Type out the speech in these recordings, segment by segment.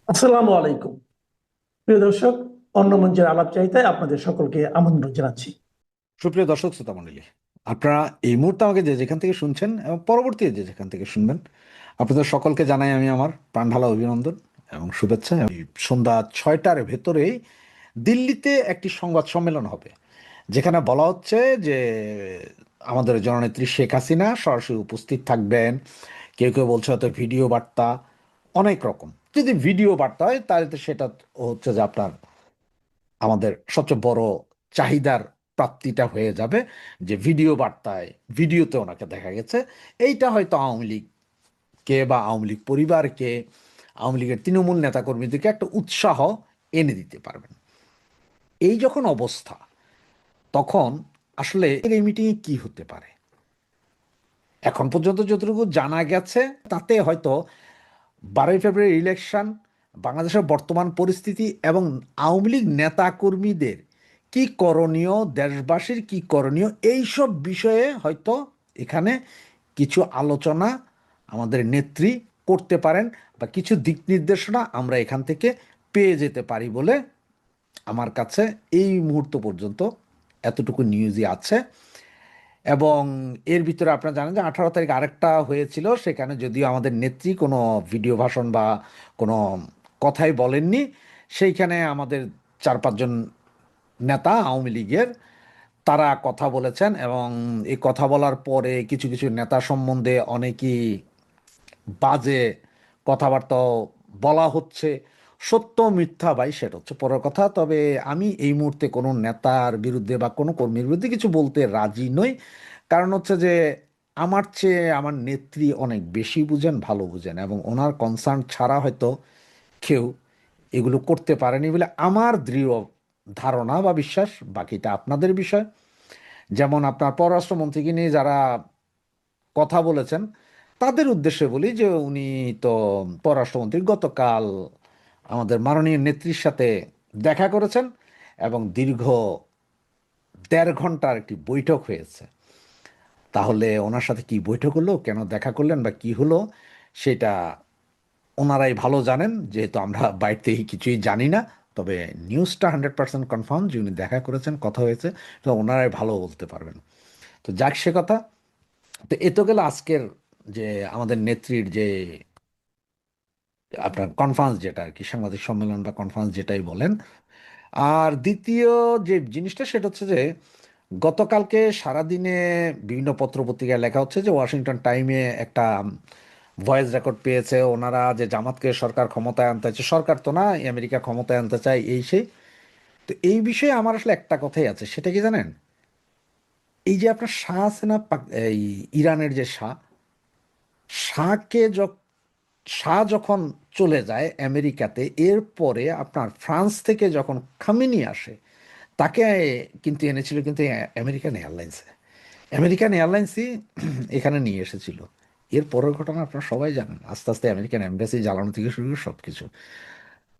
আসসালামু আলাইকুম। প্রিয় দর্শক, অন্য মঞ্চের আলাপ চাইতায় আপনাদের সকলকে আমন্ত্রণ জানাচ্ছি। সুপ্রিয় দর্শক শ্রোতা মণ্ডলী, আপনারা এই মুহূর্তে আমাকে যে যেখান থেকে শুনছেন এবং পরবর্তীতে যে যেখান থেকে শুনবেন, আপনাদের সকলকে জানাই আমি আমার প্রাণ ঢালা অভিনন্দন এবং শুভেচ্ছা। এই সন্ধ্যা 6টার ভেতরেই দিল্লিতে একটি সংবাদ সম্মেলন হবে, যেখানে বলা হচ্ছে যে আমাদের জননেত্রী শেখ হাসিনা সরাসরি উপস্থিত থাকবেন। কেউ কেউ বলছে হয়তো ভিডিও বার্তা, অনেক রকম। যদি ভিডিও বার্তা হয় তাহলে তো সেটা হচ্ছে যে আপনার আমাদের সবচেয়ে বড় চাহিদার প্রাপ্তিটা হয়ে যাবে, যে ভিডিও বার্তায় ভিডিওতে ওনাকে দেখা গেছে। এইটা হয়তো আওয়ামী লীগকে বা আওয়ামী লীগ পরিবারকে, আওয়ামী লীগের তৃণমূল নেতাকর্মীদেরকে একটা উৎসাহ এনে দিতে পারবেন। এই যখন অবস্থা, তখন আসলে এই মিটিংয়ে কি হতে পারে? এখন পর্যন্ত যতটুকু জানা গেছে তাতে হয়তো 12ই ফেব্রুয়ারি ইলেকশন, বাংলাদেশের বর্তমান পরিস্থিতি এবং আওয়ামী লীগ নেতাকর্মীদের কি করণীয়, দেশবাসীর কি করণীয়, এইসব বিষয়ে হয়তো এখানে কিছু আলোচনা আমাদের নেত্রী করতে পারেন, বা কিছু দিক নির্দেশনা আমরা এখান থেকে পেয়ে যেতে পারি বলে আমার কাছে এই মুহূর্ত পর্যন্ত এতটুকু নিউজই আছে। এবং এর ভিতরে আপনারা জানেন যে 18 তারিখ আরেকটা হয়েছিল, সেখানে যদিও আমাদের নেত্রী কোনো ভিডিও ভাষণ বা কোনো কথাই বলেননি, সেইখানে আমাদের 4-5 জন নেতা আওয়ামী লীগের তারা কথা বলেছেন। এবং এই কথা বলার পরে কিছু কিছু নেতা সম্বন্ধে অনেকই বাজে কথাবার্তাও বলা হচ্ছে। সত্য মিথ্যা ভাই সেটা হচ্ছে পরের কথা। তবে আমি এই মুহূর্তে কোনো নেতার বিরুদ্ধে বা কোনো কর্মীর বিরুদ্ধে কিছু বলতে রাজি নই। কারণ হচ্ছে যে আমার চেয়ে আমার নেত্রী অনেক বেশি বুঝেন, ভালো বুঝেন, এবং ওনার কনসার্ন ছাড়া হয়তো কেউ এগুলো করতে পারেনি বলে আমার দৃঢ় ধারণা বা বিশ্বাস। বাকিটা আপনাদের বিষয়। যেমন আপনার পররাষ্ট্রমন্ত্রীকে নিয়ে যারা কথা বলেছেন, তাদের উদ্দেশ্যে বলি যে উনি তো পররাষ্ট্রমন্ত্রী গতকাল আমাদের মাননীয় নেত্রীর সাথে দেখা করেছেন, এবং দীর্ঘ 1.5 ঘন্টার একটি বৈঠক হয়েছে। তাহলে ওনার সাথে কি বৈঠক হলো, কেন দেখা করলেন বা কি হলো, সেটা ওনারাই ভালো জানেন, যেহেতু আমরা বাইরে থেকে কিছুই জানি না। তবে নিউজটা 100% কনফার্ম যে উনি দেখা করেছেন, কথা হয়েছে, তো ওনারাই ভালো বলতে পারবেন। তো যাক সে কথা। তো এ তো গেল আজকের যে আমাদের নেত্রীর যে আপনার কনফারেন্স, যেটা আর কি সাংবাদিক সম্মেলন বা কনফারেন্স যেটাই বলেন। আর দ্বিতীয় যে জিনিসটা সেটা হচ্ছে যে গতকালকে সারাদিনে বিভিন্ন পত্রপত্রিকায় লেখা হচ্ছে যে ওয়াশিংটন টাইমে একটা ভয়েস রেকর্ড পেয়েছে ওনারা, যে জামাতকে সরকার ক্ষমতায় আনতে চায়, সরকার তো না, আমেরিকা ক্ষমতায় আনতে চায়, এই সেই। তো এই বিষয়ে আমার আসলে একটা কথাই আছে, সেটা কি জানেন? এই যে আপনার শাহ আছে না, এই ইরানের যে শাহ, শাহকে শাহ যখন চলে যায় আমেরিকাতে, এরপরে আপনার ফ্রান্স থেকে যখন খামেনি আসে, তাকে কিন্তু এনেছিল কিন্তু আমেরিকান এয়ারলাইন্সে। আমেরিকান এয়ারলাইন্সই এখানে নিয়ে এসেছিল। এর পরের ঘটনা আপনারা সবাই জানেন, আস্তে আস্তে আমেরিকান এম্বাসি জ্বালানো থেকে শুরু করে সব কিছু।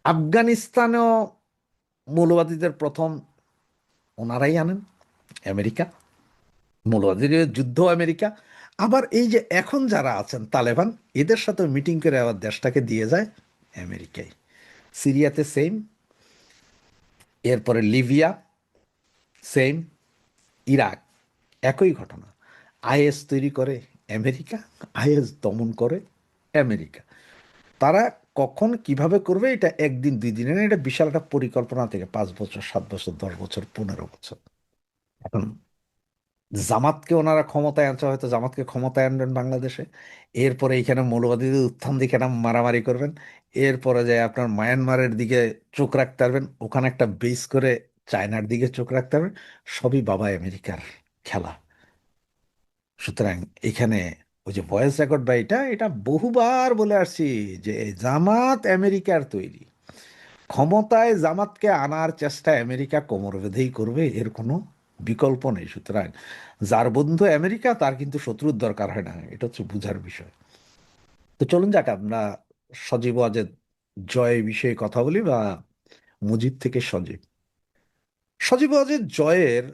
আফগানিস্তানেও মৌলবাদীদের প্রথম ওনারাই আনেন, আমেরিকা। মৌলবাদীদের যুদ্ধ আমেরিকা। আবার এই যে এখন যারা আছেন তালেবান, এদের সাথে মিটিং করে আবার দেশটাকে দিয়ে যায় আমেরিকায়। সিরিয়াতে সেম, এরপরে লিবিয়া সেম, ইরাক একই ঘটনা। আইএস তৈরি করে আমেরিকা, আইএস দমন করে আমেরিকা। তারা কখন কিভাবে করবে এটা একদিন দুই দিনের না, এটা বিশাল একটা পরিকল্পনা থেকে 5 বছর, 7 বছর, 10 বছর, 15 বছর। এখন জামাতকে ওনারা ক্ষমতায় আনছে, হয়তো জামাতকে ক্ষমতায় আনবেন বাংলাদেশে। এরপরে এইখানে মৌলবাদীদের উত্থান দিকে একটা মারামারি করবেন। এরপরে যায় আপনার মায়ানমারের দিকে চোখ রাখতে পারবেন, ওখানে একটা বেস করে চায়নার দিকে চোখ রাখতে পারবেন। সবই বাবা আমেরিকার খেলা। সুতরাং এখানে ওই যে ভয়েস রেকর্ড বা এটা এটা বহুবার বলে আসছি যে জামাত আমেরিকার তৈরি। ক্ষমতায় জামাতকে আনার চেষ্টা আমেরিকা কোমর বেঁধেই করবে, এর কোনো বিকল্প নেই। সুতরাং যার বন্ধু আমেরিকা তার কিন্তু শত্রুর দরকার হয় না, এটা হচ্ছে বুঝার বিষয়। তো চলুন যাক আমরা সজীব ওয়াজেদ জয় বিষয়ে কথা বলি, বা মুজিব থেকে সজীব। সজীব ওয়াজেদ জয়ের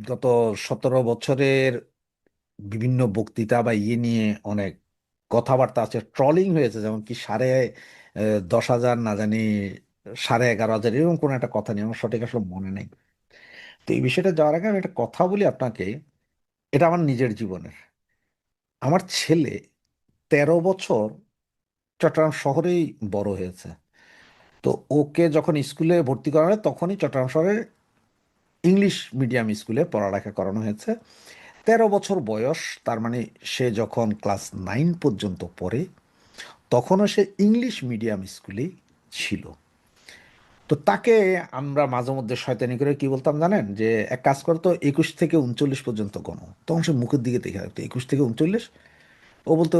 গত 17 বছরের বিভিন্ন বক্তৃতা বা ইয়ে নিয়ে অনেক কথাবার্তা আছে, ট্রলিং হয়েছে, যেমন কি 10,000 না জানি 11,500 এরকম কোনো একটা কথা নিয়ে আমার সঠিক আসলে মনে নেই। তো এই বিষয়টা যাওয়ার আগে আমি একটা কথা বলি আপনাকে, এটা আমার নিজের জীবনের। আমার ছেলে 13 বছর চট্টগ্রাম শহরেই বড় হয়েছে। তো ওকে যখন স্কুলে ভর্তি করা হয় তখনই চট্টগ্রাম শহরের ইংলিশ মিডিয়াম স্কুলে পড়ালেখা করানো হয়েছে। 13 বছর বয়স, তার মানে সে যখন ক্লাস 9 পর্যন্ত পড়ে তখনও সে ইংলিশ মিডিয়াম স্কুলেই ছিল। তো তাকে আমরা মাঝে মধ্যে শয়তানি করে কি বলতাম জানেন, যে এক কাজ করতো 21 থেকে 39 পর্যন্ত গণ, তখন সে মুখের দিকে দেখে রাখতো 21 থেকে 39। ও বলতো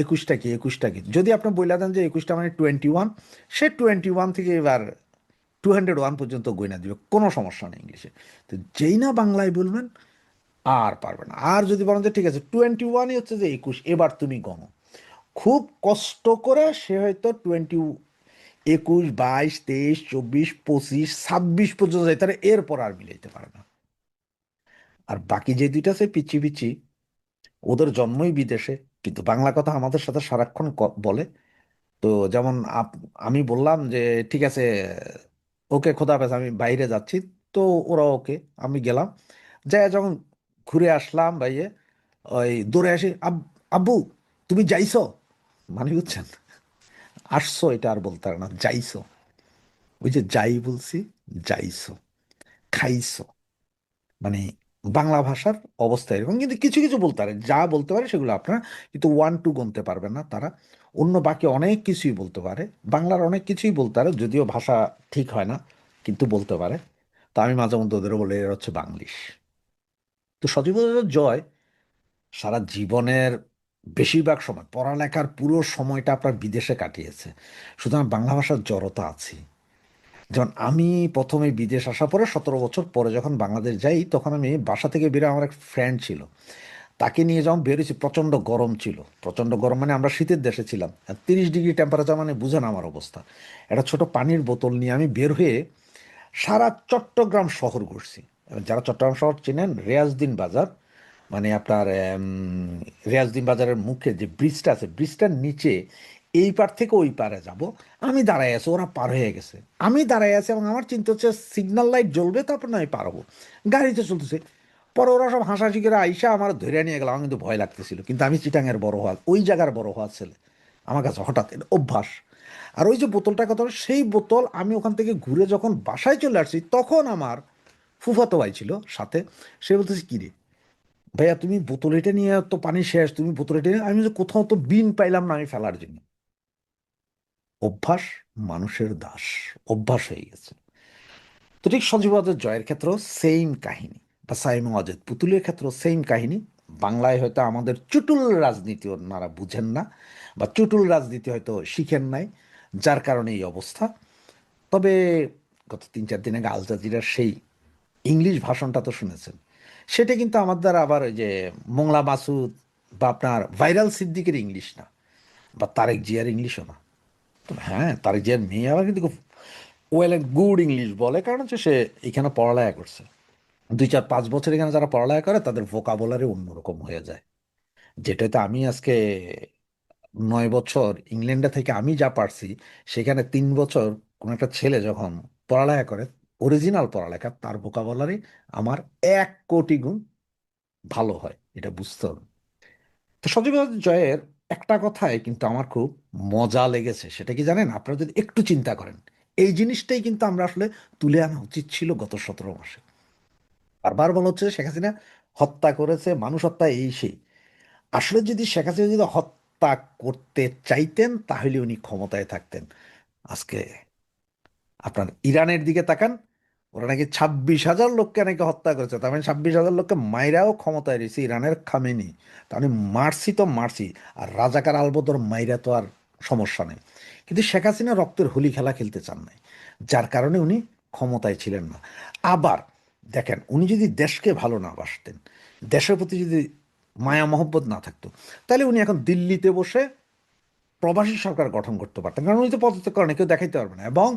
21টা কি যদি আপনি বলে দেন যে 21টা মানে 21, সে 21 থেকে এবার 201 পর্যন্ত গয়না দিবে, কোনো সমস্যা নেই ইংলিশে। তো যেই না বাংলায় বলবেন আর পারবে না। আর যদি বলেন যে ঠিক আছে 21ই হচ্ছে যে 21, এবার তুমি গণো, খুব কষ্ট করে সে হয়তো 21, 22, 23, 24, 25, 26 পর্যন্ত যায়, তারা এরপর আর মিলাইতে পারে না। আর বাকি যে দুইটা আছে পিচি পিচি, ওদের জন্মই বিদেশে, কিন্তু বাংলা কথা আমাদের সাথে সারাক্ষণ বলে। তো যেমন আমি বললাম যে ঠিক আছে ওকে খোদা হাফেজ আমি বাইরে যাচ্ছি, তো ওরা ওকে, আমি গেলাম, যাই যখন ঘুরে আসলাম ভাইয়ে, ওই দৌড়ে আসি, আব্বু তুমি যাইছো, মানে বুঝছেন, আসছো এটা আর বলতে পারে না, যাইছো, ওই যে যাই বলছি, যাইছো, খাইছো, মানে বাংলা ভাষার অবস্থা এরকম। কিন্তু কিছু কিছু বলতে পারে, যা বলতে পারে সেগুলো আপনারা কিন্তু 1 2 গুনতে পারবেন না তারা। অন্য বাকি অনেক কিছুই বলতে পারে, বাংলার অনেক কিছুই বলতে পারে, যদিও ভাষা ঠিক হয় না কিন্তু বলতে পারে। তা আমি মাঝে মধ্যে ওদেরও বলে এরা হচ্ছে বাংলিশ। তো সজীব জয় সারা জীবনের বেশিরভাগ সময় পড়ালেখার পুরো সময়টা আপনার বিদেশে কাটিয়েছে, সুতরাং বাংলা ভাষার জড়তা আছে। যেমন আমি প্রথমে বিদেশ আসার পরে 17 বছর পরে যখন বাংলাদেশ যাই, তখন আমি বাসা থেকে বেরো, আমার এক ফ্রেন্ড ছিল, তাকে নিয়ে যখন বেরোছি প্রচণ্ড গরম ছিল, প্রচণ্ড গরম মানে আমরা শীতের দেশে ছিলাম, 30 ডিগ্রি টেম্পারেচার, মানে বুঝেন আমার অবস্থা। একটা ছোট পানির বোতল নিয়ে আমি বের হয়ে সারা চট্টগ্রাম শহর ঘুরছি। এবার যারা চট্টগ্রাম শহর চেনেন, রেয়াজদিন বাজার, মানে আপনার রেয়াজদিন বাজারের মুখে যে ব্রিজটা আছে, ব্রিজটার নিচে এই পার থেকে ওই পারে যাব, আমি দাঁড়াই আছি, ওরা পার হয়ে গেছে, আমি দাঁড়াই আছি এবং আমার চিন্তা হচ্ছে সিগন্যাল লাইট জ্বলবে তারপর না আমি পার হবো, গাড়িতে চলতেছে। পরে ওরা সব হাসাহাসি করে আইসা আমার ধরে নিয়ে গেল, আমার কিন্তু ভয় লাগতেছিল, কিন্তু আমি চিটাঙের বড় হওয়া, ওই জায়গার বড় হওয়ার ছেলে, আমার কাছে হঠাৎ এটা অভ্যাস। আর ওই যে বোতলটার কথা হলো, সেই বোতল আমি ওখান থেকে ঘুরে যখন বাসায় চলে আসছি, তখন আমার ফুফাতো ভাই ছিল সাথে, সে বলতেছে কি রে ভাইয়া তুমি বোতল এটা নিয়ে, তো পানি শেষ, তুমি বোতল এটা নিয়ে, আমি যে কোথাও তো বিন পাইলাম না আমি ফেলার জন্য। অভ্যাস মানুষের দাস, অভ্যাস হয়ে গেছে। তো ঠিক সজীবদের জয়ের ক্ষেত্রেও সেম কাহিনী, বা সাইমন অজেদ পুতুলের ক্ষেত্রেও সেম কাহিনী। বাংলায় হয়তো আমাদের চুটুল রাজনীতি ওনারা বুঝেন না, বা চুটুল রাজনীতি হয়তো শিখেন নাই, যার কারণে এই অবস্থা। তবে গত 3 4 দিন আগে আল জাজিরার সেই ইংলিশ ভাষণটা তো শুনেছেন, সেটা কিন্তু আমার দ্বারা আবার ওই যে মোংলা মাসুদ বা আপনার ভাইরাল সিদ্দিকের ইংলিশ না, বা তারেক জিয়ার ইংলিশও না। তো হ্যাঁ, তারেক জিয়ার মেয়ে আবার কিন্তু খুব ওয়েল অ্যান্ড গুড ইংলিশ বলে, কারণ হচ্ছে সে এখানে পড়ালেখা করছে। 2 4 5 বছর এখানে যারা পড়ালেখা করে তাদের ভোকাবুলারি অন্যরকম হয়ে যায়। যেটাতে আমি আজকে 9 বছর ইংল্যান্ডে থেকে আমি যা পারছি, সেখানে 3 বছর কোনো একটা ছেলে যখন পড়ালেখা করে, অরিজিনাল পড়ালেখা, তার ভোকাবুলারি আমার 1 কোটি গুণ ভালো হয়, এটা বুঝতে হবে। তো সজীব জয়ের একটা কথায় কিন্তু আমার খুব মজা লেগেছে, সেটা কি জানেন, আপনারা যদি একটু চিন্তা করেন, এই জিনিসটাই কিন্তু আমরা আসলে তুলে আনা উচিত ছিল গত 17 মাসে। বারবার বলা হচ্ছে শেখ হাসিনা হত্যা করেছে, মানুষ হত্যা এই সেই। আসলে যদি শেখ হাসিনা যদি হত্যা করতে চাইতেন তাহলে উনি ক্ষমতায় থাকতেন আজকে। আপনার ইরানের দিকে তাকান, ওরা নাকি 26,000 লোককে নাকি হত্যা করেছে, তার মানে 26,000 লোককে মাইরাও ক্ষমতায় রয়েছে ইরানের খামেনি। তার মানে মারছি তো মারছি, আর রাজাকার আলবদর মাইরা তো আর সমস্যা নেই। কিন্তু শেখ হাসিনা রক্তের হোলি খেলা খেলতে চান নাই, যার কারণে উনি ক্ষমতায় ছিলেন না। আবার দেখেন, উনি যদি দেশকে ভালো না বাসতেন, দেশের প্রতি যদি মায়া মহব্বত না থাকতো, তাহলে উনি এখন দিল্লিতে বসে প্রবাসী সরকার গঠন করতে পারতেন, কারণ উনি তো পদত্যাগ করেন, কেউ দেখাইতে পারবে না। এবং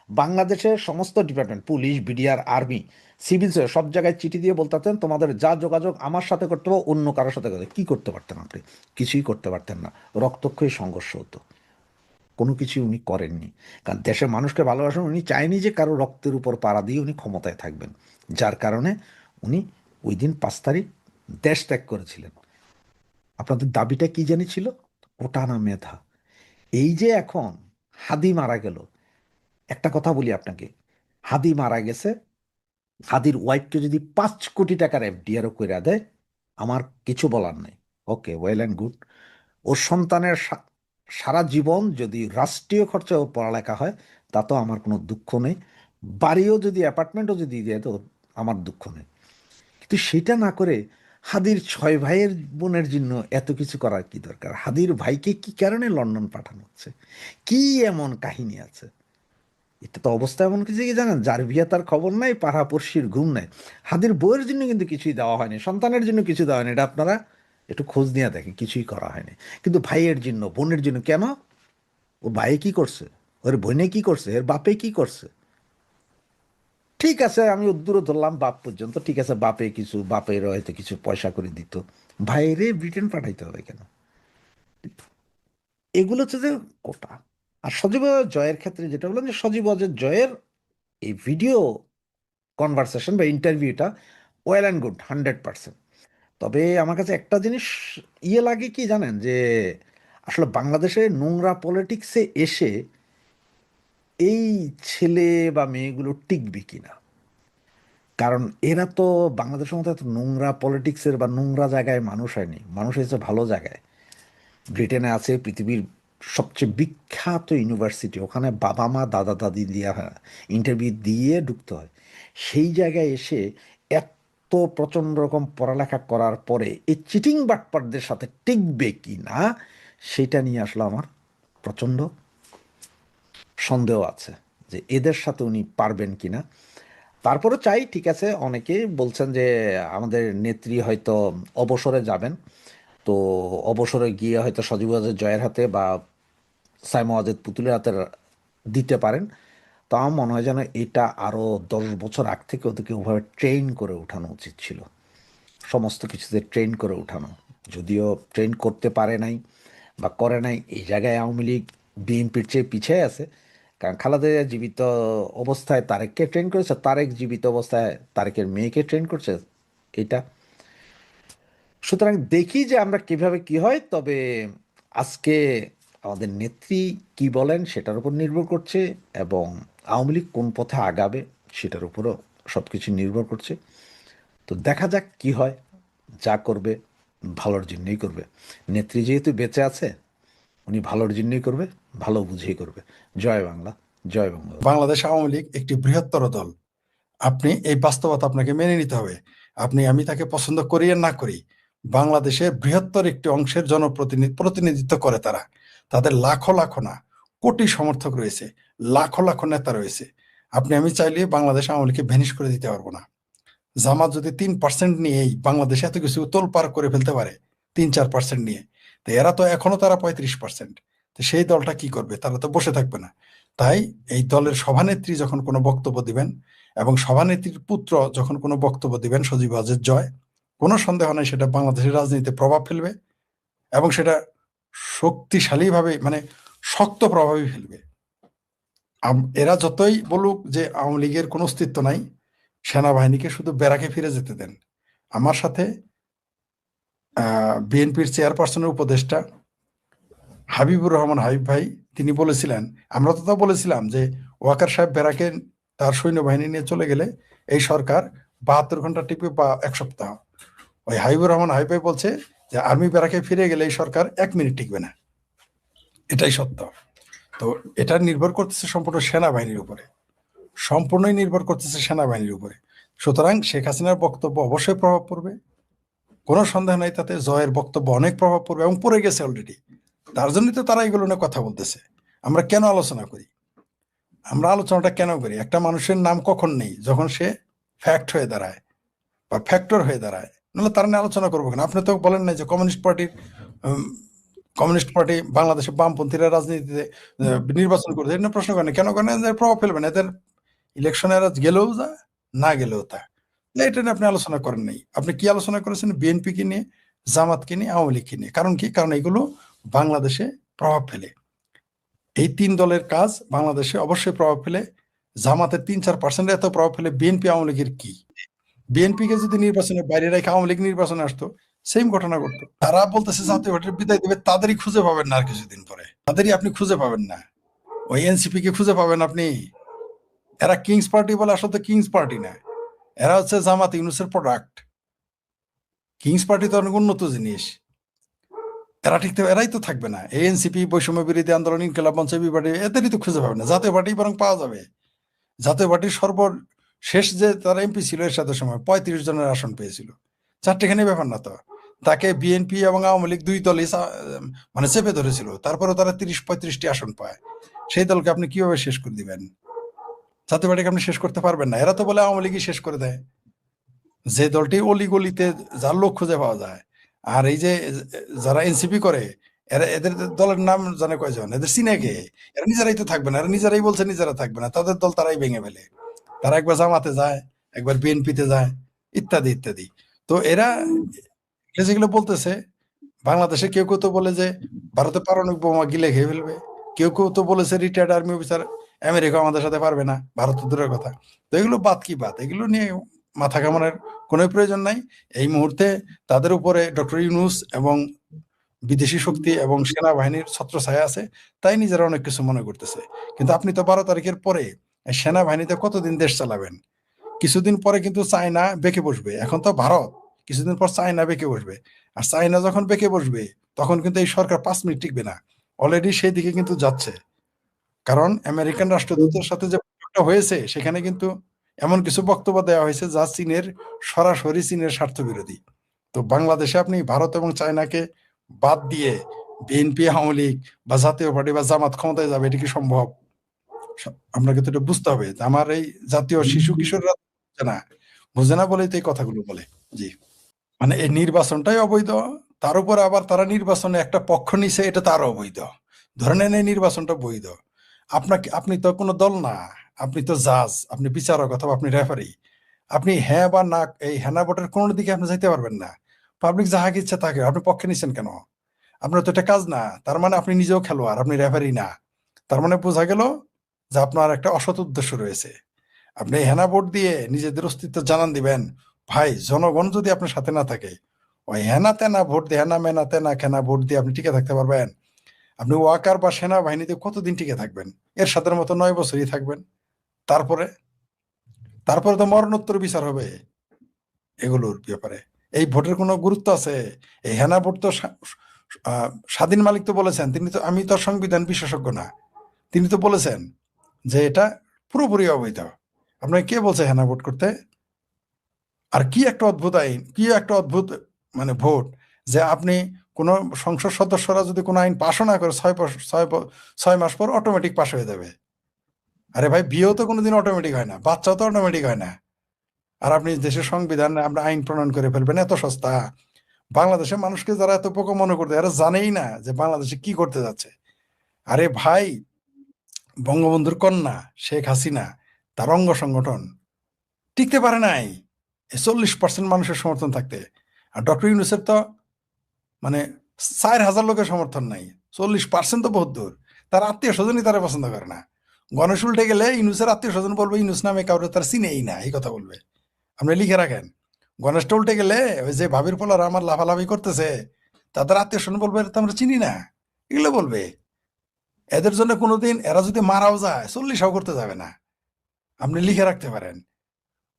বাংলাদেশের সমস্ত department, police, BDR, army, civil, সব জায়গায় চিঠি দিয়ে বলতে পারতেন তোমাদের যা যোগাযোগ আমার সাথে করতে হবে অন্য কারোর সাথে করতে, কি করতে পারতেন আপনি? কিছুই করতে পারতেন না, রক্তক্ষয়ী সংঘর্ষ হতো। কোনো কিছু উনি করেননি। কারণ দেশের মানুষকে ভালোবাসেন, উনি চায়নি যে কারো রক্তের উপর পাড়া দিয়ে উনি ক্ষমতায় থাকবেন। যার কারণে উনি ওই দিন 5 তারিখ দেশ ত্যাগ করেছিলেন। আপনাদের দাবিটা কি জানি ছিল? ওটা না মেধা। এই যে এখন হাদি মারা গেল, একটা কথা বলি আপনাকে, হাদি মারা গেছে, হাদির ওয়াইফকে যদি 5 কোটি টাকার এফডিআরও করে দেয়, আমার কিছু বলার নেই। ওকে, ওয়েল অ্যান্ড গুড। ওর সন্তানের সারা জীবন যদি রাষ্ট্রীয় খরচে ওর পড়ালেখা হয়, তাতেও আমার কোনো দুঃখ নেই। বাড়িও যদি, অ্যাপার্টমেন্টও যদি দিয়ে তো আমার দুঃখ নেই। কিন্তু সেটা না করে হাদির 6 ভাইয়ের বোনের জন্য এত কিছু করার কি দরকার? হাদির ভাইকে কি কারণে লন্ডন পাঠানো হচ্ছে? কি এমন কাহিনী আছে? এটা তো অবস্থা এমন কিছু কি জানেন, যার বিয়ে তার খবর নাই, পাড়াপড়শির ঘুম নাই। হাদির বউয়ের জন্য কিন্তু কিছুই দেওয়া হয়নি, সন্তানের জন্য কিছু দেওয়া হয়নি, এটা আপনারা একটু খোঁজ নিয়ে দেখেন, কিছুই করা হয়নি। কিন্তু ভাইয়ের জন্য, বোনের জন্য কেন? ওর ভাই কি করছে? ওর বোনে কি করছে? এর বাপে কি করছে? ঠিক আছে, আমি দূরে ধরলাম বাপ পর্যন্ত, ঠিক আছে, বাপে কিছু, বাপের হয়তো কিছু পয়সা করে দিত, ভাইরে ব্রিটেন পাঠাইতে হবে কেন? এগুলো হচ্ছে যে কোটা। আর সজীব জয়ের ক্ষেত্রে যেটা বললাম, যে সজীব জয়ের এই ভিডিও কনভারসেশন বা ইন্টারভিউটা ওয়েল অ্যান্ড গুড, 100%। তবে আমার কাছে একটা জিনিস লাগে কি জানেন, যে আসলে বাংলাদেশে নোংরা পলিটিক্সে এসে এই ছেলে বা মেয়েগুলো টিকবে কিনা। কারণ এরা তো বাংলাদেশের মতো এত নোংরা পলিটিক্সের বা নোংরা জায়গায় মানুষ হয়নি, মানুষ হয়েছে ভালো জায়গায়। ব্রিটেনে আছে পৃথিবীর সবচেয়ে বিখ্যাত ইউনিভার্সিটি, ওখানে বাবা মা দাদা দাদি দিয়ে ইন্টারভিউ দিয়ে ঢুকতে হয়। সেই জায়গায় এসে এত প্রচণ্ড রকম পড়ালেখা করার পরে এই চিটিং বাটপারদের সাথে টিকবে কি না, সেটা নিয়ে আসলে আমার প্রচণ্ড সন্দেহ আছে, যে এদের সাথে উনি পারবেন কি না। তারপরে চাই, ঠিক আছে, অনেকেই বলছেন যে আমাদের নেত্রী হয়তো অবসরে যাবেন, তো অবসরে গিয়ে হয়তো সজীব ওয়াজেদ জয়ের হাতে বা সাইমা ওয়াজেদ পুতুলের হাতে দিতে পারেন। তা আমার মনে হয় যেন এটা আরও 10 বছর আগ থেকে ওদেরকে ওভাবে ট্রেন করে ওঠানো উচিত ছিল, সমস্ত কিছুতে ট্রেন করে ওঠানো। যদিও ট্রেন করতে পারে নাই বা করে নাই, এই জায়গায় আওয়ামী লীগ বিএনপির চেয়ে পিছিয়ে আছে। কারণ খালেদা জিয়া জীবিত অবস্থায় তারেককে ট্রেন করেছে, তারেক জীবিত অবস্থায় তারেকের মেয়েকে ট্রেন করছে। এটা সুতরাং দেখি যে আমরা কিভাবে কি হয়। তবে আজকে আমাদের নেত্রী কি বলেন সেটার উপর নির্ভর করছে, এবং আওয়ামী লীগ কোন পথে আগাবে সেটার উপরও সব কিছু নির্ভর করছে। তো দেখা যাক কি হয়, যা করবে ভালোর জন্যই করবে। নেত্রী যেহেতু বেঁচে আছে, উনি ভালোর জন্যই করবে, ভালো বুঝেই করবে। জয় বাংলা, জয় বঙ্গবন্ধু। বাংলাদেশ আওয়ামী লীগ একটি বৃহত্তর দল। আপনি এই বাস্তবতা আপনাকে মেনে নিতে হবে। আমি তাকে পছন্দ করি আর না করি, বাংলাদেশের বৃহত্তর একটি অংশের প্রতিনিধিত্ব করে তারা। তাদের লাখো লাখো না কোটি সমর্থক রয়েছে, লাখো লাখো নেতা রয়েছে। আমি চাইলে বাংলাদেশ আওয়ামী লীগকে ভ্যানিশ করে দিতে পারবো না। জামাত যদি 3% নিয়েই বাংলাদেশে এত কিছু তোলপাড় করে ফেলতে পারে, 3-4% নিয়ে, তো এরা তো এখনো তারা 35%। তো সেই দলটা কি করবে? তারা তো বসে থাকবে না। তাই এই দলের সভানেত্রী যখন কোনো বক্তব্য দিবেন, এবং সভানেত্রীর পুত্র যখন কোনো বক্তব্য দিবেন, সজীব ওয়াজেদ জয়, কোনো সন্দেহ নাই সেটা বাংলাদেশের রাজনীতিতে প্রভাব ফেলবে, এবং সেটা শক্তিশালীভাবে, শক্ত প্রভাবই ফেলবে। এরা যতই বলুক যে আওয়ামী লীগের কোনো অস্তিত্ব নাই, সেনাবাহিনীকে শুধু ব্যারাকে ফিরে যেতে দেন। আমার সাথে বিএনপির চেয়ারপারসনের উপদেষ্টা হাবিবুর রহমান হাবিব ভাই, তিনি বলেছিলেন, আমরা তো তা বলেছিলাম যে ওয়াকার সাহেব ব্যারাকে তার সৈন্যবাহিনী নিয়ে চলে গেলে এই সরকার 72 ঘন্টা টিকবে বা 1 সপ্তাহ। ওই হাবিবুর রহমান হাবিব ভাই বলছে যে আর্মি ব্যারাকে ফিরে গেলে এই সরকার 1 মিনিট টিকবে না। এটাই সত্য। তো এটা নির্ভর করতেছে সম্পূর্ণ সেনাবাহিনীর উপরে, সম্পূর্ণই নির্ভর করতেছে সেনাবাহিনীর উপরে। সুতরাং শেখ হাসিনার বক্তব্য অবশ্যই প্রভাব পড়বে, কোনো সন্দেহ নাই তাতে। জয়ের বক্তব্য অনেক প্রভাব পড়বে এবং পড়ে গেছে অলরেডি। তার জন্যই তো তারা এগুলো নিয়ে কথা বলতেছে। আমরা কেন আলোচনা করি? আমরা আলোচনাটা কেন করি? একটা মানুষের নাম কখন নেই? যখন সে ফ্যাক্ট হয়ে দাঁড়ায় বা ফ্যাক্টর হয়ে দাঁড়ায়, নাহলে তার নিয়ে আলোচনা করবো কেন? আপনি তো বলেন না যে কমিউনিস্ট পার্টি বাংলাদেশে বামপন্থীরা রাজনীতিতে নির্বাচন করছে, এটা প্রশ্ন করেন কেন? করেন এদের প্রভাব ফেলবে না, এদের ইলেকশনে এরা গেলেও যা, না গেলেও তা। এটা নিয়ে আপনি আলোচনা করেন নাই। আপনি কি আলোচনা করেছেন? বিএনপিকে নিয়ে, জামাতকে নিয়ে, আওয়ামী লীগকে নিয়ে। কারণ কি? কারণ এগুলো বাংলাদেশে প্রভাব ফেলে। এই 3 দলের কাজ বাংলাদেশে অবশ্যই প্রভাব ফেলে। জামাতের 3-4% এত প্রভাব ফেলে বিএনপি আওয়ামী লীগের কি? বিএনপি কে যদি নির্বাচনের বাইরে রেখে আওয়ামী লীগ নির্বাচনে আসতো, সেম ঘটনা ঘটতো। তারা বলতেছে জাতীয় পার্টির বিদায় দেবে, তাদেরই খুঁজে পাবেন না আর কিছুদিন পরে, তাদেরই আপনি খুঁজে পাবেন না। ওই এনসিপি কে খুঁজে পাবেন আপনি। এরা কিংস পার্টি বলে, আসলে তো কিংস পার্টি না, এরা হচ্ছে জামাত ইউনূসের প্রোডাক্ট। কিংস পার্টি তো অনেক উন্নত জিনিস। এরা ঠিক এরাই তো থাকবে না। এনসিপি, বৈষম্য বিরোধী আন্দোলন, ইনকিলাব মঞ্চ, পার্টি, এদেরই তো খুঁজে পাবে না। জাতীয় পার্টি বরং পাওয়া যাবে। জাতীয় পার্টির সর্বশেষ যে তার এমপি ছিল এরশাদের সময় 35 জনের আসন পেয়েছিল। চারটেখানি ব্যাপার না তো। তাকে বিএনপি এবং আওয়ামী লীগ দুই দলই মানে চেপে ধরেছিল, তারপরে তারা 30-35টি আসন পায়। সেই দলকে আপনি কিভাবে শেষ করে দিবেন? জাতীয় পার্টিকে আপনি শেষ করতে পারবেন না। এরা তো বলে আওয়ামী লীগই শেষ করে দেয়, যে দলটি অলিগলিতে যার লোক খুঁজে পাওয়া যায়। আর এই যে যারা এনসিপি করে, এরা এদের দলের নাম জানে কয়জন? এদের চিনে কে? এরা নিজেরাই তো থাকবে না, এরা নিজেরাই বলছে নিজেরা থাকবে না, তাদের দল তারাই ভেঙে ফেলে। তারা একবার জামাতে যায়, একবার বিএনপিতে যায়, ইত্যাদি ইত্যাদি। তো এরা যেগুলো বলতেছে, বাংলাদেশে কেউ কেউ তো বলে যে ভারতে পারমাণবিক বোমা গিলে খেয়ে ফেলবে, কেউ কেউ তো বলেছে রিটায়ার্ড আর্মি অফিসার আমেরিকা আমাদের সাথে পারবে না, ভারত তো দূরের কথা। তো এগুলো বাদ কি বাদ, এগুলো নিয়ে মাথা ঘামানোর কোনো প্রয়োজন নাই। এই মুহূর্তে তাদের উপরে ডক্টর ইউনূস এবং বিদেশি শক্তি এবং সেনাবাহিনীর ছত্রছায়া আছে, তাই নিজেরা অনেক কিছু মনে করতেছে। কিন্তু আপনি তো 12 তারিখের পরে সেনাবাহিনীতে কতদিন দেশ চালাবেন? কিছুদিন পরে কিন্তু চায়না বেঁকে বসবে। এখন তো ভারত, কিছুদিন পর চায়না বেঁকে বসবে। আর চায়না যখন বেঁকে বসবে, তখন কিন্তু এই সরকার 5 মিনিট টিকবে না। অলরেডি সেই দিকে কিন্তু যাচ্ছে। কারণ আমেরিকান রাষ্ট্রদূতের সাথে যে বৈঠকটা হয়েছে, সেখানে কিন্তু এমন কিছু বক্তব্য দেওয়া হয়েছে যা চীনের, সরাসরি চীনের স্বার্থ বিরোধী। তো বাংলাদেশে আপনি ভারত এবং চায়নাকে বাদ দিয়ে বিএনপি, আওয়ামী লীগ বা জাতীয় পার্টি বা জামাত ক্ষমতায় যাবে, এটা কি সম্ভব? আমরা কিন্তু এটা বুঝতে হবে যে আমার এই জাতীয় শিশু কিশোররা বুঝে না বলেই তো এই কথাগুলো বলে। জি, মানে এই নির্বাচনটাই অবৈধ। তার উপর আবার তারা নির্বাচনে একটা পক্ষ নিছে, এটা তো আরো অবৈধ। ধরে নেন এই নির্বাচনটা বৈধ, আপনি তো কোনো দল না, আপনি তো জাজ, আপনি বিচারক অথবা আপনি রেফারি। আপনি হ্যাঁ বা না, এই হ্যাঁ না ভোটের কোনো দিকে আপনি যাইতে পারবেন না। পাবলিক যাহাকে ইচ্ছা থাকে, আপনি পক্ষে নিচ্ছেন কেন? আপনার তো এটা কাজ না। তার মানে আপনি নিজেও খেলোয়াড়, আপনি রেফারি না। তার মানে বোঝা গেল যে আপনার একটা অসৎ উদ্দেশ্য রয়েছে। আপনি হেনা ভোট দিয়ে নিজেদের অস্তিত্ব জানান দিবেন। ভাই, জনগণ যদি আপনার সাথে না থাকে, ওই হেনা তেনা ভোট দিয়ে, হেনা মেনা তেনা খেনা ভোট দিয়ে আপনি টিকে থাকতে পারবেন? আপনি ওয়াকার বা সেনাবাহিনীতে কতদিন টিকে থাকবেন? এর সাথে মতো 9 বছরই থাকবেন। তারপরে তারপরে তো মরণোত্তর বিচার হবে এগুলোর ব্যাপারে। এই ভোটের কোনো গুরুত্ব আছে? এই হেনা ভোট তো স্বাধীন মালিক তো বলেছেন, তিনি তো, আমি তো সংবিধান বিশেষজ্ঞ না, তিনি তো বলেছেন যে এটা পুরোপুরি অবৈধ। আপনাকে কে বলছে হেনা ভোট করতে? আর কি একটা অদ্ভুত আইন, কি একটা অদ্ভুত মানে ভোট, যে আপনি কোন সংসদ সদস্যরা যদি কোনো আইন পাশও না করে 6 মাস পর অটোমেটিক পাশ হয়ে যাবে। আরে ভাই, বিয়েও তো কোনোদিন অটোমেটিক হয় না, বাচ্চাও তো অটোমেটিক হয় না। আর আপনি দেশের সংবিধান আমরা আইন প্রণয়ন করে ফেলবেন, এত সস্তা? বাংলাদেশের মানুষকে যারা এত বোকা মনে করতে, এরা জানেই না যে বাংলাদেশে কি করতে যাচ্ছে। আরে ভাই, বঙ্গবন্ধুর কন্যা শেখ হাসিনা, তার অঙ্গ সংগঠন টিকতে পারে নাই 40% মানুষের সমর্থন থাকতে। আর ডক্টর ইউনূসের তো মানে 4,000 লোকের সমর্থন নাই, 40% তো বহুত দূর। তার আত্মীয় স্বজনই তারা পছন্দ করে না। গণেশ উল্টে গেলে ইউনূসের আত্মীয় স্বজন বলবে ইউনূস নামে কাউরে তার চিনেই না, এই কথা বলবে। আপনি লিখে রাখেন, গণেশটা উল্টে গেলে ওই যে ভাবির পোলারা আমার লাফালাফি করতেছে, তাদের আত্মীয় স্বজন বলবে এটা তো আমরা চিনি না, এগুলো বলবে। এদের জন্য কোনোদিন এরা যদি মারাও যায় 40 করতে যাবে না, আপনি লিখে রাখতে পারেন।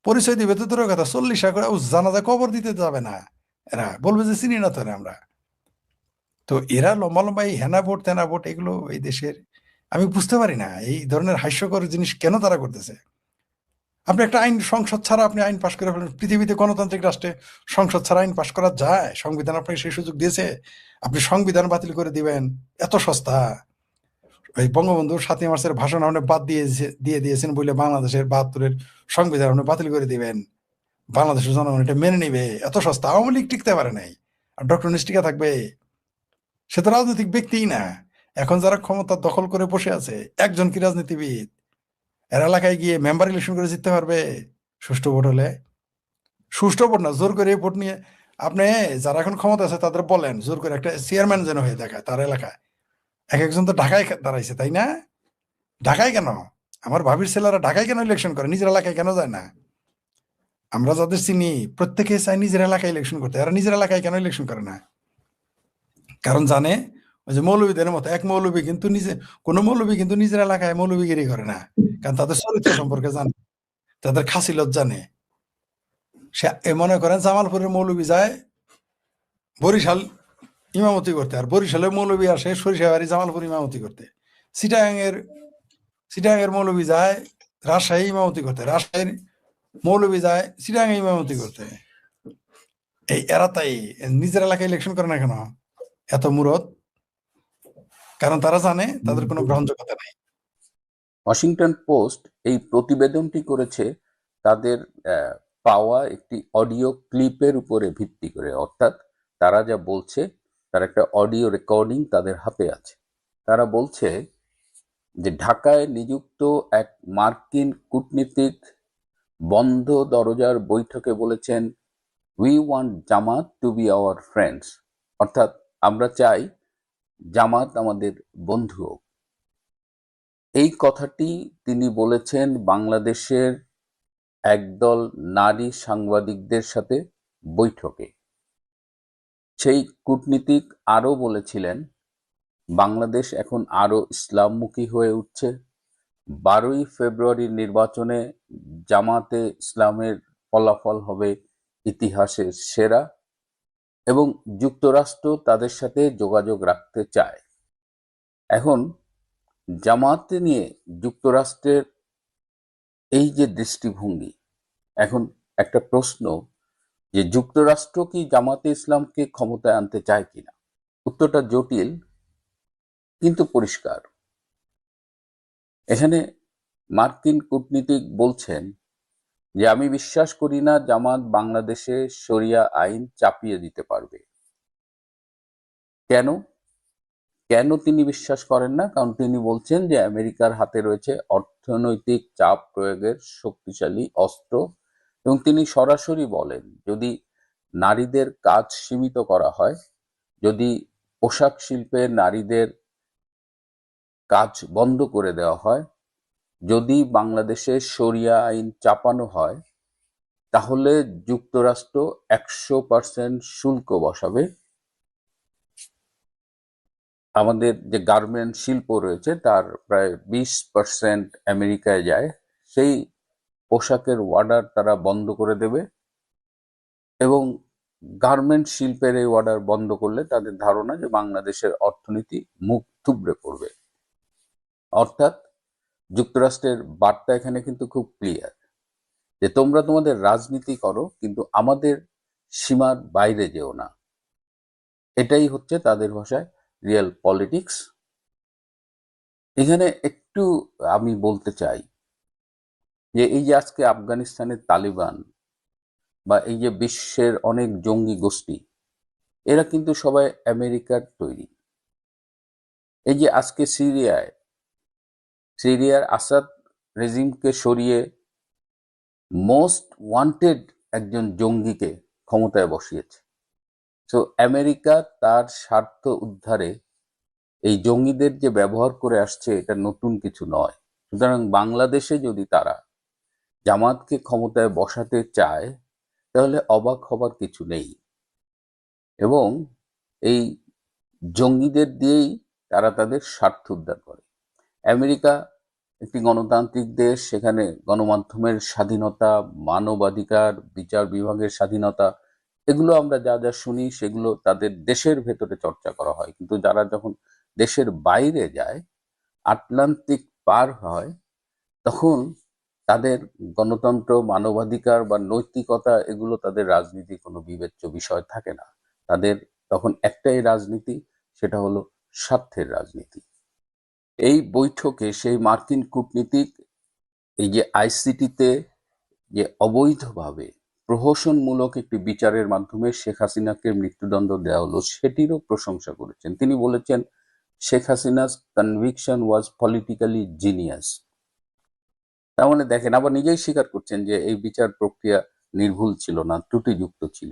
পরিচয় দিবে তো দূরের কথা, 40 করে জানাজা কবর দিতে যাবে না, এরা বলবে যে চিনি না তো আমরা। তো এরা লম্বা লম্বা এই হেনা ভোট তেনা ভোট, এগুলো এই দেশের আমি বুঝতে পারি না এই ধরনের হাস্যকর জিনিস কেন তারা করতেছে। আপনি একটা আইন, সংসদ ছাড়া আপনি আইন পাশ করে ফেলেন। পৃথিবীতে গণতান্ত্রিক রাষ্ট্রে সংসদ ছাড়া আইন পাশ করা যায়? সংবিধান আপনাকে সেই সুযোগ দিয়েছে? আপনি সংবিধান বাতিল করে দিবেন? এত সস্তা? ওই বঙ্গবন্ধু 7ই মার্চের ভাষণ আপনি বাদ দিয়ে দিয়েছেন বলে বাংলাদেশের 72-এর সংবিধান আপনি বাতিল করে দিবেন? বাংলাদেশের জনগণ এটা মেনে নিবে? এত সস্তা? আওয়ামী লীগ টিকতে পারে নাই, আর ডক্টর ইউনূস টিকে থাকবে? সে তো রাজনৈতিক ব্যক্তিই না। এখন যারা ক্ষমতা দখল করে বসে আছে, একজন কি রাজনীতিবিদ? এর এলাকায় গিয়ে মেম্বার ইলেকশন করে জিততে পারবে সুষ্ঠু ভোট হলে? সুষ্ঠু ভোট না, জোর করে ভোট নিয়ে আপনি, যারা এখন ক্ষমতা আছে তাদের বলেন জোর করে একটা চেয়ারম্যান যেন হয়ে দেখায় তার এলাকায়। এক একজন তো ঢাকায় দাঁড়াইছে, তাই না? ঢাকায় কেন? আমার ভাবির ছেলেরা ঢাকায় কেন ইলেকশন করে, নিজের এলাকায় কেন যায় না? আমরা যাদের চিনি প্রত্যেকে চায় নিজের এলাকায় ইলেকশন করতে, এরা নিজের এলাকায় কেন ইলেকশন করে না? কারণ জানে ওই যে মৌলবীদের মতো এক মৌলবী কিন্তু কোনো মৌলবী কিন্তু নিজের এলাকায় মৌলবীগিরি করে না, কারণ তাদের চরিত্র সম্পর্কে জানে, তাদের খাসিলত জানে। সে মনে করেন জামালপুরের মৌলবী যায় বরিশাল ইমামতি করতে, আর বরিশালের মৌলবী আসে সরিষাবাড়ি জামালপুর ইমামতি করতে। চিটাগাংয়ের চিটাগাংয়ের মৌলবী যায় রাজশাহী ইমামতি করতে, রাজশাহীর মৌলবী যায় চিটাগাং ইমামতি করতে। এরা তাই নিজের এলাকায় ইলেকশন করে না কেন? এত মুরত, কারণ তারা জানে তাদের কোনো গ্রহণযোগ্যতা নেই। ওয়াশিংটন পোস্ট এই প্রতিবেদনটি করেছে তাদের পাওয়া একটি অডিও ক্লিপের উপরে ভিত্তি করে, অর্থাৎ তারা যা বলছে তার একটা অডিও রেকর্ডিং তাদের হাতে আছে। তারা বলছে যে ঢাকায় নিযুক্ত এক মার্কিন কূটনীতিক বন্ধ দরজার বৈঠকে বলেছেন, we want Jamaat to be our friends, অর্থাৎ আমরা চাই জামাত আমাদের বন্ধু হোক। এই কথাটি তিনি বলেছেন বাংলাদেশের একদল নারী সাংবাদিকদের সাথে বৈঠকে। সেই কূটনীতিক আরও বলেছিলেন, বাংলাদেশ এখন আরো ইসলামমুখী হয়ে উঠছে। 12ই ফেব্রুয়ারির নির্বাচনে জামাতে ইসলামের ফলাফল হবে ইতিহাসের সেরা এবং যুক্তরাষ্ট্র তাদের সাথে যোগাযোগ রাখতে চায়। এখন জামাতে নিয়ে যুক্তরাষ্ট্রের এই যে দৃষ্টিভঙ্গি, এখন একটা প্রশ্ন যে যুক্তরাষ্ট্র কি জামাতে ইসলামকে ক্ষমতায় আনতে চায় কিনা? উত্তরটা জটিল কিন্তু পরিষ্কার। এখানে মার্কিন কূটনীতিক বলছেন যে আমি বিশ্বাস করি না জামাত বাংলাদেশে শরিয়া আইন চাপিয়ে দিতে পারবে। কেন কেন তিনি বিশ্বাস করেন না? কারণ তিনি বলছেন যে আমেরিকার হাতে রয়েছে অর্থনৈতিক চাপ প্রয়োগের শক্তিশালী অস্ত্র, এবং তিনি সরাসরি বলেন যদি নারীদের কাজ সীমিত করা হয়, যদি পোশাক শিল্পে নারীদের কাজ বন্ধ করে দেওয়া হয়, যদি বাংলাদেশে শরিয়া আইন চাপানো হয়, তাহলে যুক্তরাষ্ট্র 100% শুল্ক বসাবে। আমাদের যে গার্মেন্ট শিল্প রয়েছে তার প্রায় 20% আমেরিকায় যায়, সেই পোশাকের অর্ডার তারা বন্ধ করে দেবে এবং গার্মেন্ট শিল্পের এই অর্ডার বন্ধ করলে তাদের ধারণা যে বাংলাদেশের অর্থনীতি মুখ থুবড়ে পড়বে। অর্থাৎ যুক্তরাষ্ট্রের বার্তা এখানে কিন্তু খুব ক্লিয়ার যে তোমরা তোমাদের রাজনীতি করো কিন্তু আমাদের সীমার বাইরে যেও না। এটাই হচ্ছে তাদের ভাষায় রিয়েল পলিটিক্স। এখানে একটু আমি বলতে চাই যে এই যে আজকে আফগানিস্তানের তালিবান বা এই যে বিশ্বের অনেক জঙ্গি গোষ্ঠী, এরা কিন্তু সবাই আমেরিকার তৈরি। এই যে আজকে সিরিয়ার আসাদ রেজিমকে সরিয়ে মোস্ট ওয়ান্টেড একজন জঙ্গিকে ক্ষমতায় বসিয়েছে। তো আমেরিকা তার স্বার্থ উদ্ধারে এই জঙ্গিদের যে ব্যবহার করে আসছে এটা নতুন কিছু নয়। সুতরাং বাংলাদেশে যদি তারা জামাতকে ক্ষমতায় বসাতে চায় তাহলে অবাক হবার কিছু নেই, এবং এই জঙ্গিদের দিয়েই তারা তাদের স্বার্থ উদ্ধার করে। আমেরিকা একটি গণতান্ত্রিক দেশ, সেখানে গণমাধ্যমের স্বাধীনতা, মানবাধিকার, বিচার বিভাগের স্বাধীনতা, এগুলো আমরা যা যা শুনি সেগুলো তাদের দেশের ভেতরে চর্চা করা হয়, কিন্তু যারা যখন দেশের বাইরে যায়, আটলান্টিক পার হয়, তখন তাদের গণতন্ত্র, মানবাধিকার বা নৈতিকতা এগুলো তাদের রাজনীতির কোনো বিবেচ্য বিষয় থাকে না। তাদের তখন একটাই রাজনীতি, সেটা হলো স্বার্থের রাজনীতি। এই বৈঠকে সেই মার্কিন কূটনীতিক এই যে আইসিটিতে যে অবৈধভাবে প্রহসনমূলক একটি বিচারের মাধ্যমে শেখ হাসিনাকে মৃত্যুদণ্ড দেওয়া হলো সেটিরও প্রশংসা করেছেন। তিনি বলেছেন শেখ হাসিনাস কনভিকশন ওয়াজ পলিটিক্যালি জিনিয়াস। তার মানে দেখেন, আবার নিজেই স্বীকার করছেন যে এই বিচার প্রক্রিয়া নির্ভুল ছিল না, ত্রুটিযুক্ত ছিল।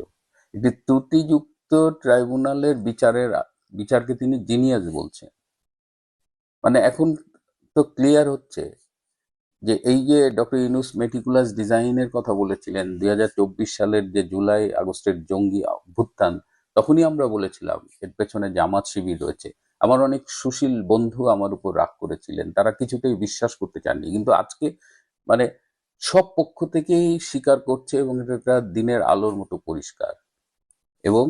একটি ত্রুটিযুক্ত ট্রাইব্যুনালের বিচারকে তিনি জিনিয়াস বলছেন। মানে এখন তো ক্লিয়ার হচ্ছে যে এই যে ডক্টর ইউনূস মেটিকুলাস ডিজাইনের কথা বলেছিলেন 2024 সালের যে জুলাই আগস্টের জঙ্গি অভ্যুত্থান, তখনই আমরা বলেছিলাম এর পেছনে জামাত শিবির রয়েছে। আমার অনেক সুশীল বন্ধু আমার উপর রাগ করেছিলেন, তারা কিছুতেই বিশ্বাস করতে চাননি, কিন্তু আজকে মানে সব পক্ষ থেকেই স্বীকার করছে এবং এটা একটা দিনের আলোর মতো পরিষ্কার। এবং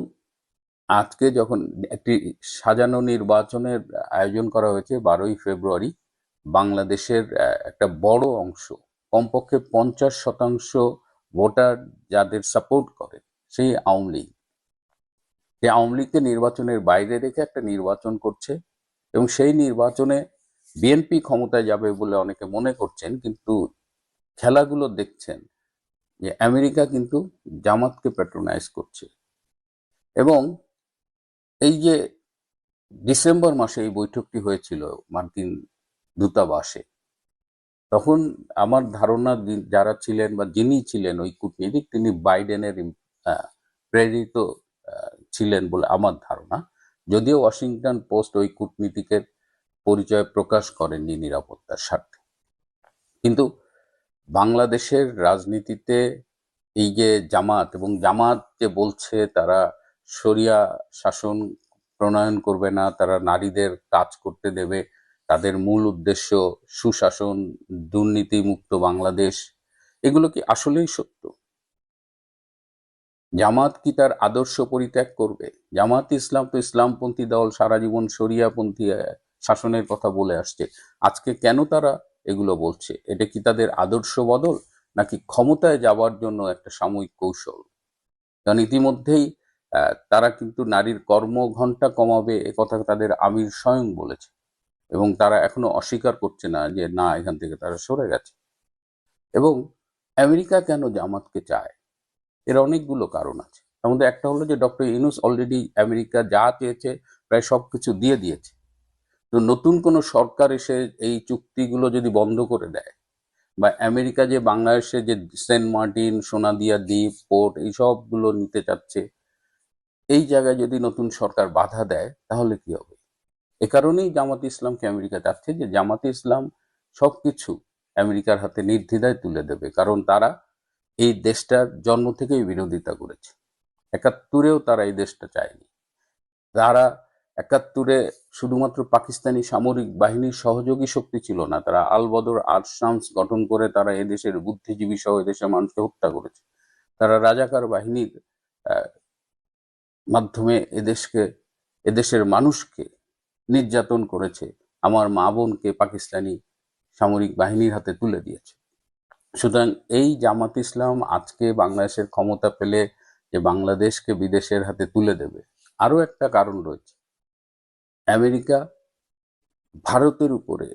আজকে যখন একটি সাজানো নির্বাচনের আয়োজন করা হয়েছে 12ই ফেব্রুয়ারি, বাংলাদেশের একটা বড় অংশ, কমপক্ষে 50% ভোটার যাদের সাপোর্ট করে সেই আওয়ামী লীগ, যে আওয়ামী লীগকে নির্বাচনের বাইরে রেখে একটা নির্বাচন করছে, এবং সেই নির্বাচনে বিএনপি ক্ষমতায় যাবে বলে অনেকে মনে করছেন, কিন্তু খেলাগুলো দেখছেন যে আমেরিকা কিন্তু জামাতকে প্যাট্রোনাইজ করছে। এবং এই যে ডিসেম্বর মাসে এই বৈঠকটি হয়েছিল মার্কিন দূতাবাসে, তখন আমার ধারণা যারা ছিলেন বা যিনি ছিলেন ওই কূটনীতিক, তিনি বাইডেনের প্রেরিত ছিলেন বলে আমার ধারণা, যদিও ওয়াশিংটন পোস্ট ওই কূটনীতিকের পরিচয় প্রকাশ করেননি নিরাপত্তার স্বার্থে। কিন্তু বাংলাদেশের রাজনীতিতে এই যে জামাত, এবং জামাত যে বলছে তারা শরিয়া শাসন প্রণয়ন করবে না, তারা নারীদের কাজ করতে দেবে, তাদের মূল উদ্দেশ্য সুশাসন, দুর্নীতি মুক্ত বাংলাদেশ, এগুলো কি আসলেই সত্য? জামাত কি তার আদর্শ পরিত্যাগ করবে? জামাত ইসলাম তো ইসলামপন্থী দল, সারা জীবন শরিয়াপন্থী শাসনের কথা বলে আসছে। আজকে কেন তারা এগুলো বলছে? এটা কি তাদের আদর্শ বদল, নাকি ক্ষমতায় যাওয়ার জন্য একটা সাময়িক কৌশল? কারণ ইতিমধ্যেই তারা কিন্তু নারীর কর্মঘণ্টা কমাবে, এ কথা তাদের আমির স্বয়ং বলেছে, এবং তারা এখনো অস্বীকার করছে না যে না, এখান থেকে তারা সরে গেছে। এবং আমেরিকা কেন জামাতকে চায়? এর অনেকগুলো কারণ আছে। তার মধ্যে একটা হলো যে ডক্টর ইউনূস অলরেডি আমেরিকা যা চেয়েছে প্রায় সবকিছু দিয়ে দিয়েছে। তো নতুন কোনো সরকার এসে এই চুক্তিগুলো যদি বন্ধ করে দেয়, বা আমেরিকা যে বাংলাদেশে যে সেন্ট মার্টিন, সোনাদিয়া দ্বীপ, পোর্ট, এই সবগুলো নিতে চাচ্ছে, এই জায়গায় যদি নতুন সরকার বাধা দেয় তাহলে কি হবে? এ কারণেই জামাতে ইসলামকে আমেরিকা চাচ্ছে, যে জামাতে ইসলাম সবকিছু আমেরিকার হাতে নির্দ্বিধায় তুলে দেবে, কারণ তারা এই দেশটার জন্ম থেকেই বিরোধিতা করেছে। 71-এও তারা এই দেশটা চায়নি। তারা 71-এ শুধুমাত্র পাকিস্তানি সামরিক বাহিনীর সহযোগী শক্তি ছিল না, তারা আল বদর আর্মস গঠন করে তারা এদেশের বুদ্ধিজীবী সহ এদেশের মানুষকে হত্যা করেছে। তারা রাজাকার বাহিনীর মাধ্যমে এদেশের মানুষকে নির্যাতন করেছে, আমার মা বোনকে পাকিস্তানি সামরিক বাহিনীর হাতে তুলে দিয়েছে। সুতরাং এই জামাত ইসলাম আজকে বাংলাদেশের ক্ষমতা পেলে যে বাংলাদেশকে বিদেশের হাতে তুলে দেবে, আরো একটা কারণ রয়েছে। আমেরিকা ভারতের উপরে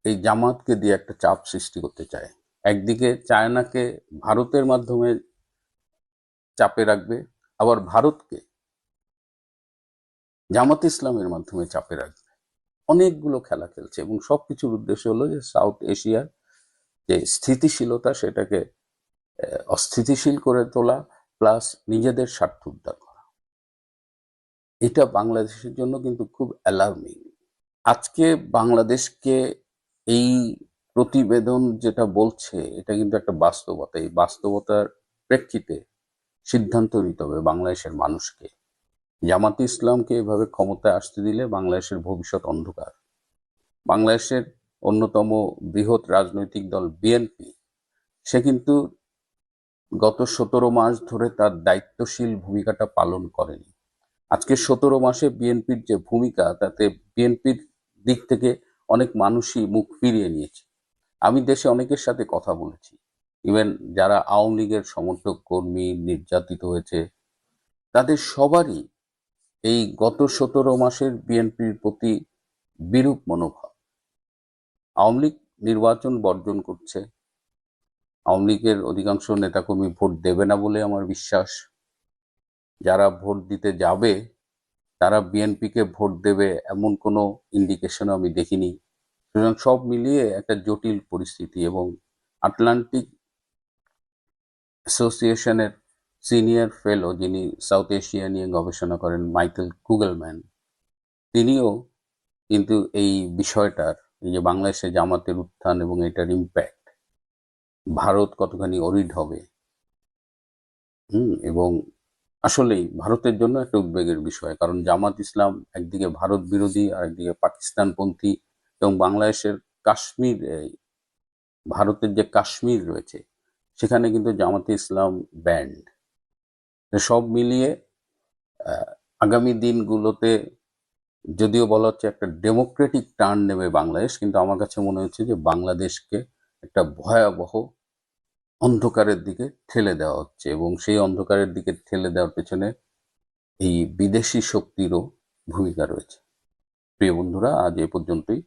এই জামাতকে দিয়ে একটা চাপ সৃষ্টি করতে চায়। একদিকে চায়নাকে ভারতের মাধ্যমে চাপে রাখবে, আবার ভারতকে জামাত ইসলামের মাধ্যমে চাপে রাখবে। অনেকগুলো খেলা খেলছে, এবং সবকিছুর উদ্দেশ্য হলো যে সাউথ এশিয়ার যে স্থিতিশীলতা সেটাকে অস্থিতিশীল করে তোলা, প্লাস নিজেদের স্বার্থ উদ্ধার করা। এটা বাংলাদেশের জন্য কিন্তু খুব অ্যালার্মিং। আজকে বাংলাদেশকে এই প্রতিবেদন যেটা বলছে, এটা কিন্তু একটা বাস্তবতা। এই বাস্তবতার প্রেক্ষিতে সিদ্ধান্ত নিতে হবে বাংলাদেশের মানুষকে। জামাতে ইসলামকে এভাবে ক্ষমতায় আসতে দিলে বাংলাদেশের ভবিষ্যৎ অন্ধকার। বাংলাদেশের অন্যতম বৃহৎ রাজনৈতিক দল বিএনপি, সে কিন্তু গত 17 মাস ধরে তার দায়িত্বশীল ভূমিকাটা পালন করেনি। আজকে 17 মাসে বিএনপির যে ভূমিকা, তাতে বিএনপির দিক থেকে অনেক মানুষই মুখ ফিরিয়ে নিয়েছে। আমি দেশে অনেকের সাথে কথা বলেছি, ইভেন যারা আওয়ামী লীগের সমর্থক কর্মী নির্যাতিত হয়েছে, তাদের সবারই এই গত 17 মাসের বিএনপির প্রতি বিরূপ মনোভাব। আওয়ামী লীগ নির্বাচন বর্জন করছে, আওয়ামী লীগের অধিকাংশ নেতাকর্মী ভোট দেবে না বলে আমার বিশ্বাস। যারা ভোট দিতে যাবে তারা বিএনপিকে ভোট দেবে এমন কোনো ইন্ডিকেশন আমি দেখিনি। সুতরাং সব মিলিয়ে একটা জটিল পরিস্থিতি। এবং আটলান্টিক অ্যাসোসিয়েশনের সিনিয়র ফেলো, যিনি সাউথ এশিয়া নিয়ে গবেষণা করেন, মাইকেল কুগেলম্যান, তিনিও কিন্তু এই বিষয়টার, এই যে বাংলাদেশে জামাতের উত্থান এবং এটার ইম্প্যাক্ট, ভারত কতখানি অরিড হবে, এবং আসলেই ভারতের জন্য একটা উদ্বেগের বিষয়, কারণ জামাত ইসলাম একদিকে ভারত বিরোধী আর একদিকে পাকিস্তানপন্থী, এবং বাংলাদেশের কাশ্মীর, ভারতের যে কাশ্মীর রয়েছে সেখানে কিন্তু জামাতে ইসলাম ব্যান্ড। সব মিলিয়ে আগামী দিনগুলোতে যদিও বলা হচ্ছে একটা ডেমোক্রেটিক টার্ন নেবে বাংলাদেশ, কিন্তু আমার কাছে মনে হচ্ছে যে বাংলাদেশকে একটা ভয়াবহ অন্ধকারের দিকে ঠেলে দেওয়া হচ্ছে, এবং সেই অন্ধকারের দিকে ঠেলে দেওয়ার পেছনে এই বিদেশি শক্তিরও ভূমিকা রয়েছে। প্রিয় বন্ধুরা, আজ এ পর্যন্তই।